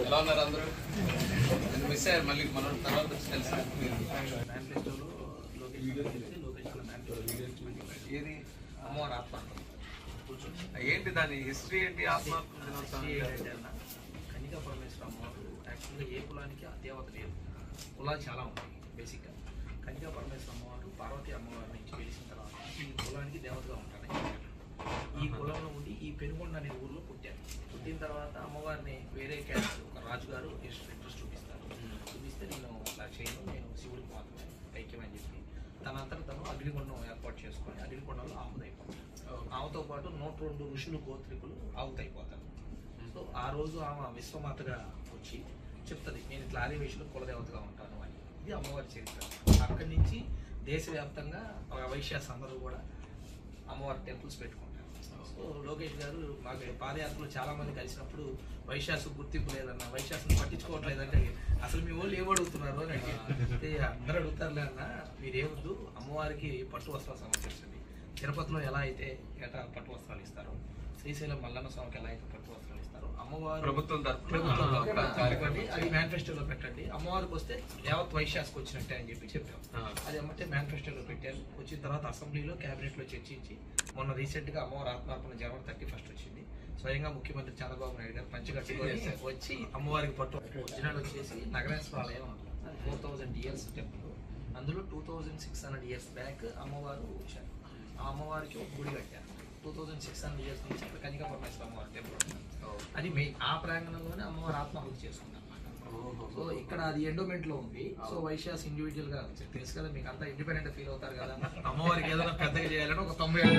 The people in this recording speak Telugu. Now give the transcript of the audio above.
ఎలా ఉన్నారు అందరూ? నేను మిస్ అయ్యారు. మళ్ళీ మనం తర్వాత వచ్చి తెలుసు. ఏది అమ్మవారి ఆత్మ ఏంటి, దాని హిస్టరీ ఏంటి? ఆత్మ కన్యకా పరమేశ్వర అమ్మవారు యాక్చువల్గా ఏ కులానికి ఆ దేవత లేదు. కులాలు చాలా ఉంటాయి. బేసిక్గా కన్యకా పరమేశ్వర అమ్మవారు పార్వతీ అమ్మవారి నుంచి వెలిసిన తర్వాత ఈ కులానికి దేవతగా ఉంటాడు. ఈ కులంలో ఉండి ఈ పెనుగొండ అనే ఊర్లో పుట్టారు. పుట్టిన తర్వాత అమ్మవారిని వేరే క్యాస్ట్ ఒక రాజుగారు ఇంట్రెస్ట్ చూపిస్తే నేను అలా చేయను, నేను శివుడికి మాత్రమే ఐక్యమని చెప్పి తనంతట తను అగ్నిగుండం ఏర్పాటు చేసుకొని అగ్నిగుండంలో ఆవుతైపోతారు. ఆవుతో పాటు 102 ఋషులు గోత్రికులు ఆవుతైపోతారు. సో ఆ రోజు ఆమె విశ్వమాతగా వచ్చి చెప్తుంది, నేను ఇట్లా ఆదివేశులు కులదేవతగా ఉంటాను అని. ఇది అమ్మవారి చరిత్ర. అక్కడి నుంచి దేశవ్యాప్తంగా వైశ్యాస్ అందరూ కూడా అమ్మవారి టెంపుల్స్ పెట్టుకుంటారు. సో లోకేష్ గారు మాకు పాదయాత్రలో చాలా మంది కలిసినప్పుడు వైశ్యాసు గుర్తింపు లేదన్న, వైశ్యాసుని పట్టించుకోవట్లేదంటే అసలు మీ వాళ్ళు ఏమడుగుతున్నారు అని అంటే అందరూ అడుగుతారులే అన్న, మీరేమొద్దు అమ్మవారికి పట్టు వస్త్రాలు సమర్పించండి. తిరుపతిలో ఎలా అయితే ఏటా పట్టు వస్త్రాలు ఇస్తారో, శ్రీశైలం మల్లన్న స్వామికి ఎలా అయితే పట్టు వస్త్రాలు ఇస్తారో అమ్మవారు ప్రభుత్వం పెట్టండి, అది మేనిఫెస్టోలో పెట్టండి. అమ్మవారికి వస్తే యావత్ వైశ్యాస్కి వచ్చినట్టే అని చెప్పి చెప్పాం. అది అమ్మంటే మేనిఫెస్టోలో పెట్టారు. వచ్చిన తర్వాత అసెంబ్లీలో క్యాబినెట్లో చర్చించి మొన్న రీసెంట్గా అమ్మవారి ఆత్మార్పణ జనవరి 31 వచ్చింది. స్వయంగా ముఖ్యమంత్రి చంద్రబాబు నాయుడు గారు పంచగట్టుకొని వచ్చి అమ్మవారికి పట్టు ఒరిజినల్ వచ్చేసి నగరేశ్వర ఆలయం 4000 years టెంపుల్. అందులో 2600 years బ్యాక్ అమ్మవారు వచ్చారు. ఆ అమ్మవారికి ఒక గుడి కట్టారు. 2600 years నుంచి ఇక్కడ కన్యకా పరమేశ్వర అమ్మవారి టెంపుల్ ఉంటుంది. అది మెయిన్ ఆ ప్రాంగణంలోనే అమ్మవారి ఆత్మాహుతి చేసుకుంటారు. సో ఇక్కడ అది ఎండోమెంట్ లో ఉంది. సో వైశ్యాస్ ఇండివిజువల్ గా తెలుసు కదా, మీకు అంతా ఇండిపెండెంట్ ఫీల్ అవుతారు కదా, అమ్మవారికి ఏదైనా పెద్దగా చేయాలని ఒక 90 ఏళ్ళ